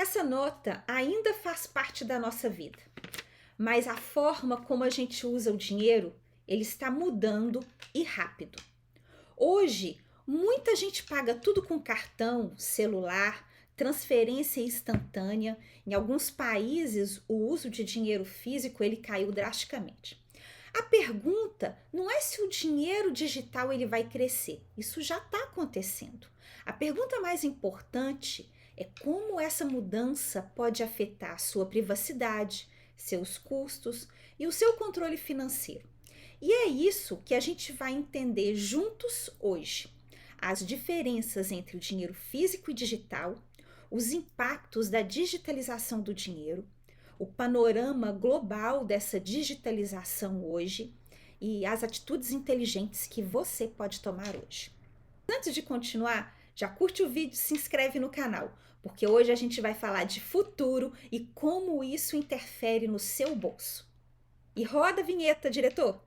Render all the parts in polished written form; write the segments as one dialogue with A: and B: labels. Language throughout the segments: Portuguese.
A: Essa nota ainda faz parte da nossa vida, mas a forma como a gente usa o dinheiro, ele está mudando e rápido. Hoje, muita gente paga tudo com cartão, celular, transferência instantânea. Em alguns países, o uso de dinheiro físico ele caiu drasticamente. A pergunta não é se o dinheiro digital ele vai crescer. Isso já está acontecendo. A pergunta mais importante é como essa mudança pode afetar a sua privacidade, seus custos e o seu controle financeiro. E é isso que a gente vai entender juntos hoje. As diferenças entre o dinheiro físico e digital, os impactos da digitalização do dinheiro, o panorama global dessa digitalização hoje e as atitudes inteligentes que você pode tomar hoje. Antes de continuar, já curte o vídeo e se inscreve no canal, porque hoje a gente vai falar de futuro e como isso interfere no seu bolso. E roda a vinheta, diretor!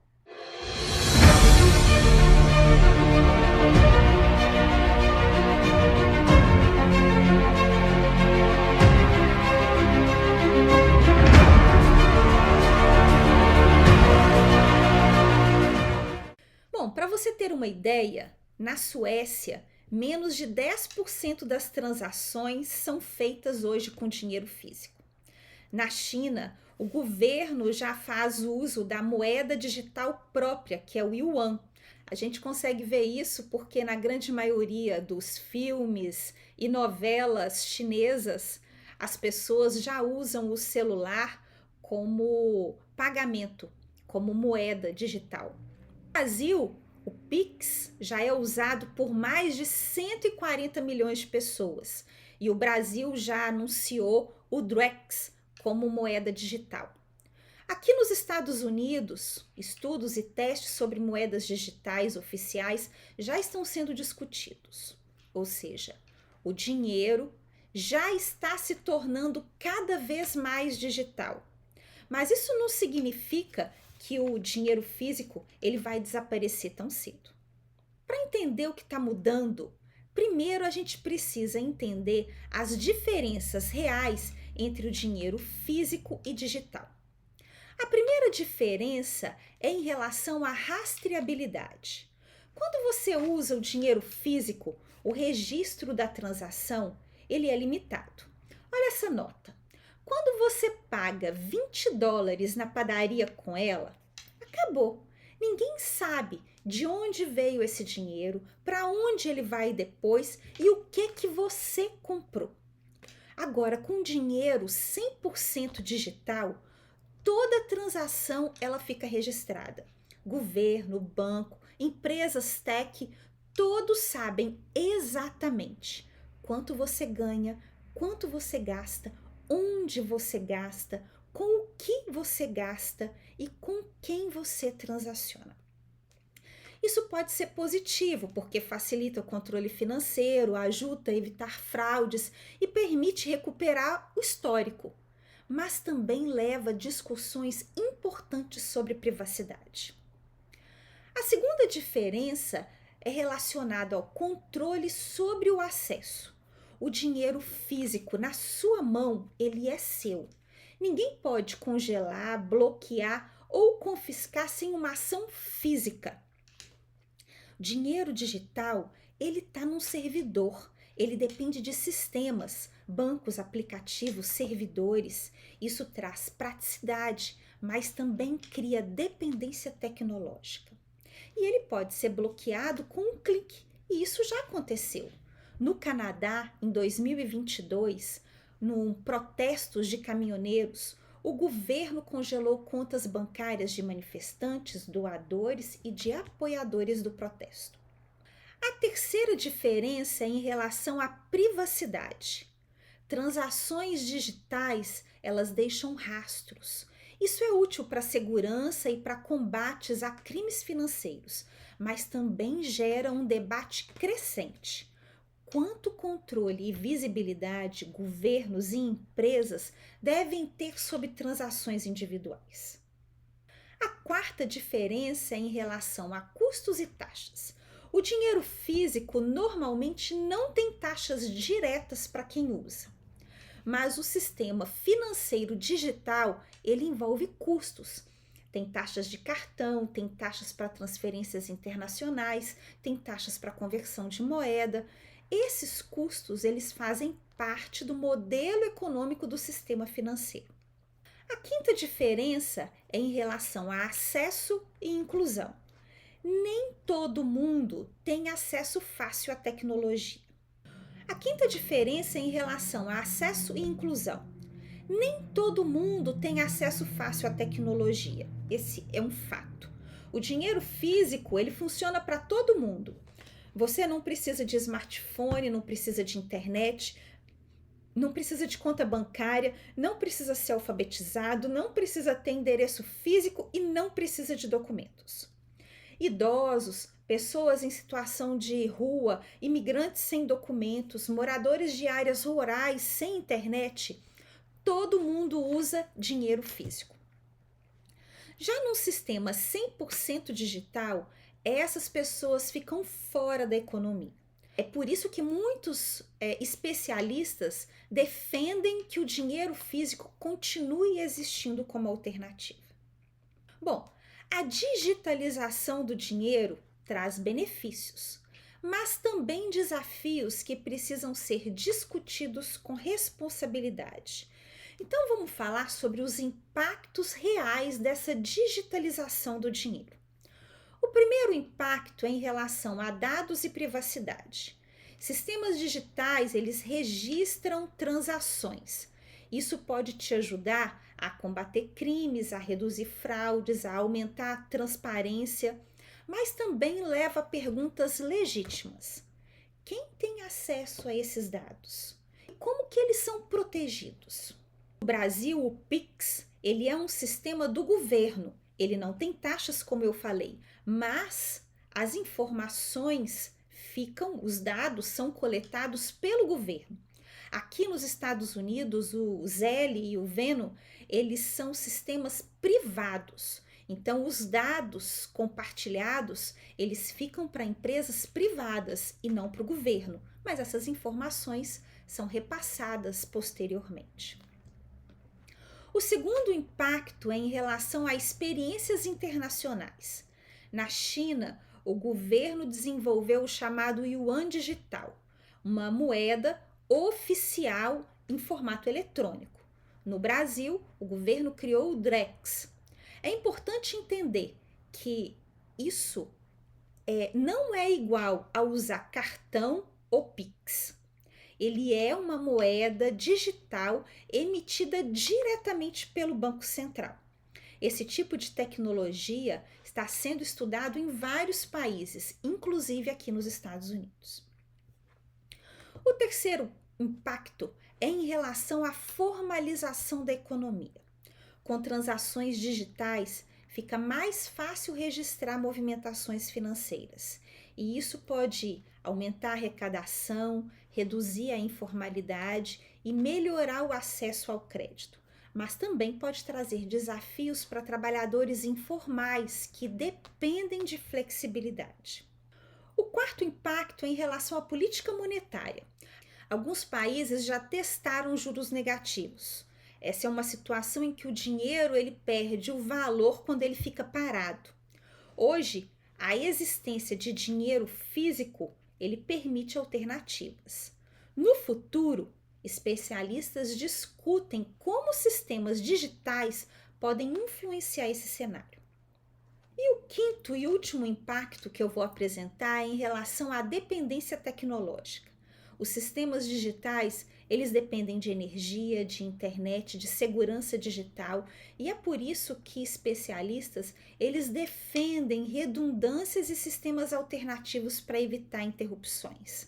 A: Bom, para você ter uma ideia, na Suécia, menos de 10% das transações são feitas hoje com dinheiro físico. Na China, o governo já faz uso da moeda digital própria, que é o yuan. A gente consegue ver isso porque na grande maioria dos filmes e novelas chinesas, as pessoas já usam o celular como pagamento, como moeda digital. No Brasil, o Pix já é usado por mais de 140 milhões de pessoas e o Brasil já anunciou o Drex como moeda digital. Aqui nos Estados Unidos, estudos e testes sobre moedas digitais oficiais já estão sendo discutidos. Ou seja, o dinheiro já está se tornando cada vez mais digital. Mas isso não significa que o dinheiro físico ele vai desaparecer tão cedo. Para entender o que está mudando, primeiro a gente precisa entender as diferenças reais entre o dinheiro físico e digital. A primeira diferença é em relação à rastreabilidade. Quando você usa o dinheiro físico, o registro da transação ele é limitado. Olha essa nota. Quando você paga $20 na padaria com ela, acabou. Ninguém sabe de onde veio esse dinheiro, para onde ele vai depois e o que você comprou. Agora, com dinheiro 100% digital, toda transação ela fica registrada. Governo, banco, empresas tech, todos sabem exatamente quanto você ganha, quanto você gasta, onde você gasta, com o que você gasta e com quem você transaciona. Isso pode ser positivo, porque facilita o controle financeiro, ajuda a evitar fraudes e permite recuperar o histórico, mas também leva a discussões importantes sobre privacidade. A segunda diferença é relacionada ao controle sobre o acesso. O dinheiro físico na sua mão, ele é seu. Ninguém pode congelar, bloquear ou confiscar sem uma ação física. Dinheiro digital, ele está num servidor, ele depende de sistemas, bancos, aplicativos, servidores. Isso traz praticidade, mas também cria dependência tecnológica. E ele pode ser bloqueado com um clique, e isso já aconteceu. No Canadá, em 2022, num protestos de caminhoneiros, o governo congelou contas bancárias de manifestantes, doadores e de apoiadores do protesto. A terceira diferença é em relação à privacidade. Transações digitais, elas deixam rastros. Isso é útil para a segurança e para combates a crimes financeiros, mas também gera um debate crescente. Quanto controle e visibilidade governos e empresas devem ter sobre transações individuais? A quarta diferença é em relação a custos e taxas. O dinheiro físico normalmente não tem taxas diretas para quem usa. Mas o sistema financeiro digital, ele envolve custos. Tem taxas de cartão, tem taxas para transferências internacionais, tem taxas para conversão de moeda. Esses custos, eles fazem parte do modelo econômico do sistema financeiro. A quinta diferença é em relação a acesso e inclusão. Nem todo mundo tem acesso fácil à tecnologia. A quinta diferença é em relação a acesso e inclusão. Nem todo mundo tem acesso fácil à tecnologia. Esse é um fato. O dinheiro físico, ele funciona para todo mundo. Você não precisa de smartphone, não precisa de internet, não precisa de conta bancária, não precisa ser alfabetizado, não precisa ter endereço físico e não precisa de documentos. Idosos, pessoas em situação de rua, imigrantes sem documentos, moradores de áreas rurais sem internet, todo mundo usa dinheiro físico. Já num sistema 100% digital, essas pessoas ficam fora da economia. É por isso que muitos especialistas defendem que o dinheiro físico continue existindo como alternativa. Bom, a digitalização do dinheiro traz benefícios, mas também desafios que precisam ser discutidos com responsabilidade. Então vamos falar sobre os impactos reais dessa digitalização do dinheiro. O primeiro impacto é em relação a dados e privacidade. Sistemas digitais, eles registram transações. Isso pode te ajudar a combater crimes, a reduzir fraudes, a aumentar a transparência, mas também leva a perguntas legítimas. Quem tem acesso a esses dados? E como que eles são protegidos? No Brasil, o Pix, ele é um sistema do governo. Ele não tem taxas, como eu falei, mas as informações os dados são coletados pelo governo. Aqui nos Estados Unidos, o Zelle e o Venmo, eles são sistemas privados. Então, os dados compartilhados, eles ficam para empresas privadas e não para o governo, mas essas informações são repassadas posteriormente. O segundo impacto é em relação a experiências internacionais. Na China, o governo desenvolveu o chamado Yuan Digital, uma moeda oficial em formato eletrônico. No Brasil, o governo criou o Drex. É importante entender que isso não é igual a usar cartão ou Pix. Ele é uma moeda digital emitida diretamente pelo Banco Central. Esse tipo de tecnologia está sendo estudado em vários países, inclusive aqui nos Estados Unidos. O terceiro impacto é em relação à formalização da economia. Com transações digitais, fica mais fácil registrar movimentações financeiras. E isso pode aumentar a arrecadação, reduzir a informalidade e melhorar o acesso ao crédito. Mas também pode trazer desafios para trabalhadores informais que dependem de flexibilidade. O quarto impacto é em relação à política monetária. Alguns países já testaram juros negativos. Essa é uma situação em que o dinheiro ele perde o valor quando ele fica parado. Hoje, a existência de dinheiro físico ele permite alternativas. No futuro, especialistas discutem como sistemas digitais podem influenciar esse cenário. E o quinto e último impacto que eu vou apresentar é em relação à dependência tecnológica. Os sistemas digitais, eles dependem de energia, de internet, de segurança digital, e é por isso que especialistas, eles defendem redundâncias e sistemas alternativos para evitar interrupções.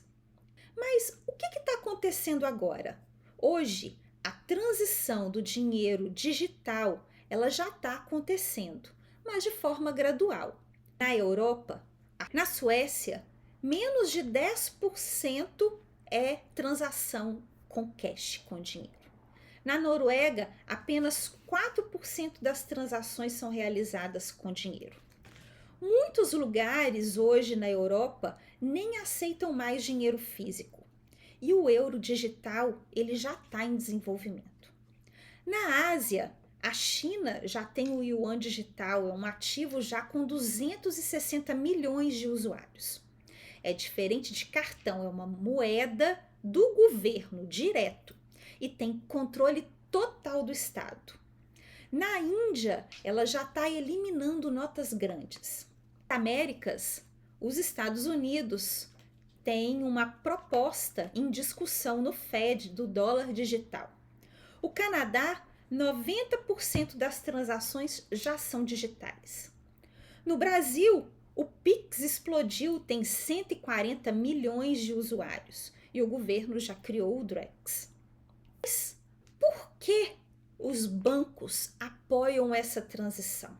A: Mas o que está acontecendo agora? Hoje, a transição do dinheiro digital, ela já está acontecendo, mas de forma gradual. Na Europa, na Suécia, menos de 10% é transação com cash, com dinheiro. Na Noruega, apenas 4% das transações são realizadas com dinheiro. Muitos lugares hoje na Europa nem aceitam mais dinheiro físico. e o euro digital ele já está em desenvolvimento. Na Ásia, a China já tem o yuan digital, é um ativo já com 260 milhões de usuários. É diferente de cartão, é uma moeda do governo direto e tem controle total do Estado. Na Índia, ela já está eliminando notas grandes. Nas Américas, os Estados Unidos têm uma proposta em discussão no Fed do dólar digital. O Canadá, 90% das transações já são digitais. No Brasil, o Pix explodiu, tem 140 milhões de usuários e o governo já criou o Drex. Mas por que os bancos apoiam essa transição?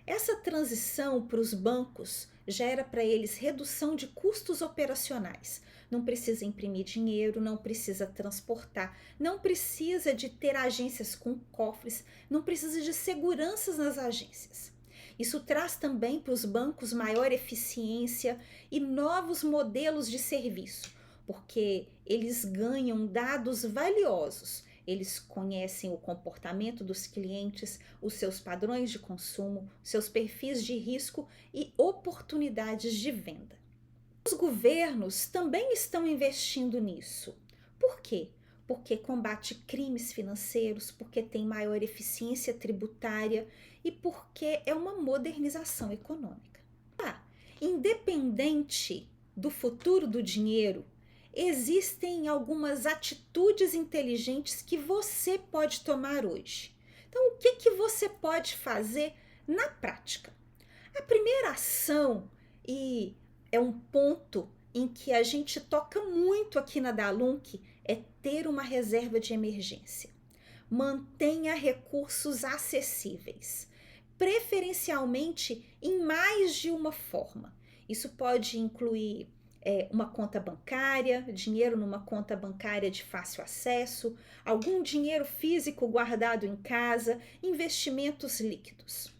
A: Essa transição para os bancos gera para eles redução de custos operacionais. Não precisa imprimir dinheiro, não precisa transportar, não precisa de ter agências com cofres, não precisa de seguranças nas agências. Isso traz também para os bancos maior eficiência e novos modelos de serviço, porque eles ganham dados valiosos. Eles conhecem o comportamento dos clientes, os seus padrões de consumo, seus perfis de risco e oportunidades de venda. Os governos também estão investindo nisso. Por quê? Porque combate crimes financeiros, porque tem maior eficiência tributária e porque é uma modernização econômica. Independente do futuro do dinheiro, existem algumas atitudes inteligentes que você pode tomar hoje. Então, o que você pode fazer na prática? A primeira ação, e é um ponto em que a gente toca muito aqui na Dalunc, é ter uma reserva de emergência. Mantenha recursos acessíveis, preferencialmente em mais de uma forma. Isso pode incluir uma conta bancária, dinheiro numa conta bancária de fácil acesso, algum dinheiro físico guardado em casa, investimentos líquidos.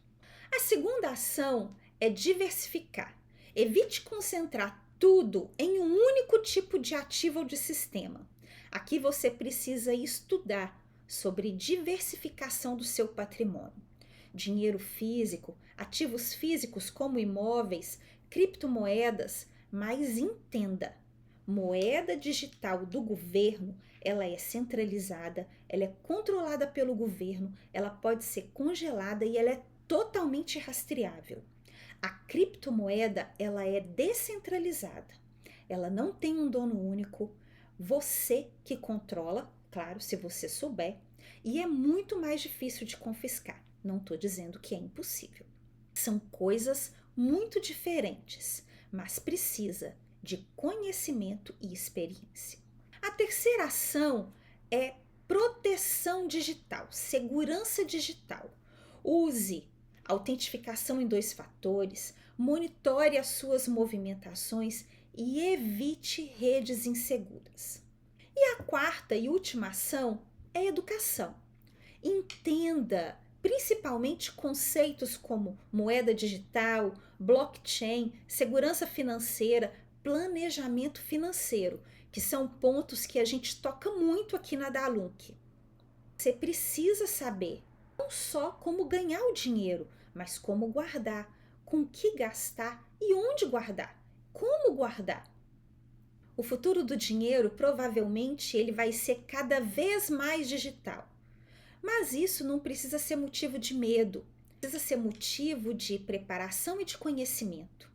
A: A segunda ação é diversificar. Evite concentrar tudo em um único tipo de ativo ou de sistema. Aqui você precisa estudar sobre diversificação do seu patrimônio. Dinheiro físico, ativos físicos como imóveis, criptomoedas, mas entenda, moeda digital do governo, ela é centralizada, ela é controlada pelo governo, ela pode ser congelada e ela é totalmente rastreável. A criptomoeda, ela é descentralizada, ela não tem um dono único, você que controla, claro, se você souber, e é muito mais difícil de confiscar, não estou dizendo que é impossível. São coisas muito diferentes, mas precisa de conhecimento e experiência. A terceira ação é proteção digital, segurança digital. Use autentificação em 2 fatores, monitore as suas movimentações e evite redes inseguras. E a quarta e última ação é educação. Entenda principalmente conceitos como moeda digital, blockchain, segurança financeira, planejamento financeiro, que são pontos que a gente toca muito aqui na Dalunc. Você precisa saber não só como ganhar o dinheiro, mas como guardar, com que gastar e onde guardar, como guardar. O futuro do dinheiro provavelmente ele vai ser cada vez mais digital. Mas isso não precisa ser motivo de medo, precisa ser motivo de preparação e de conhecimento.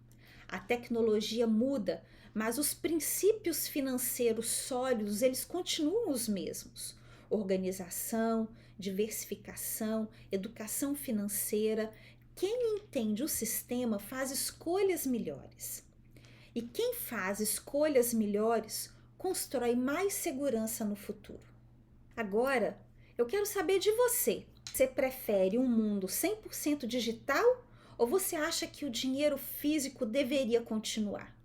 A: A tecnologia muda, mas os princípios financeiros sólidos, eles continuam os mesmos. Organização, diversificação, educação financeira. Quem entende o sistema faz escolhas melhores. E quem faz escolhas melhores constrói mais segurança no futuro. Agora, eu quero saber de você. Você prefere um mundo 100% digital ou você acha que o dinheiro físico deveria continuar?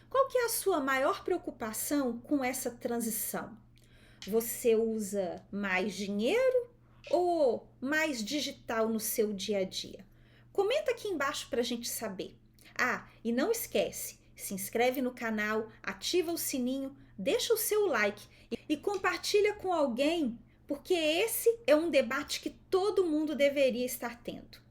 A: Qual que é a sua maior preocupação com essa transição? Você usa mais dinheiro ou mais digital no seu dia a dia? Comenta aqui embaixo para a gente saber. E não esquece, se inscreve no canal, ativa o sininho, deixa o seu like e compartilha com alguém, porque esse é um debate que todo mundo deveria estar tendo.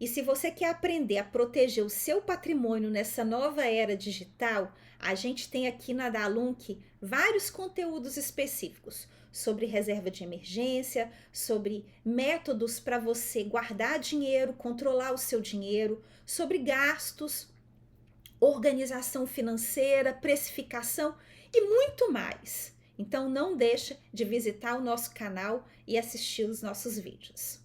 A: E se você quer aprender a proteger o seu patrimônio nessa nova era digital, a gente tem aqui na Dalunc vários conteúdos específicos sobre reserva de emergência, sobre métodos para você guardar dinheiro, controlar o seu dinheiro, sobre gastos, organização financeira, precificação e muito mais. Então não deixa de visitar o nosso canal e assistir os nossos vídeos.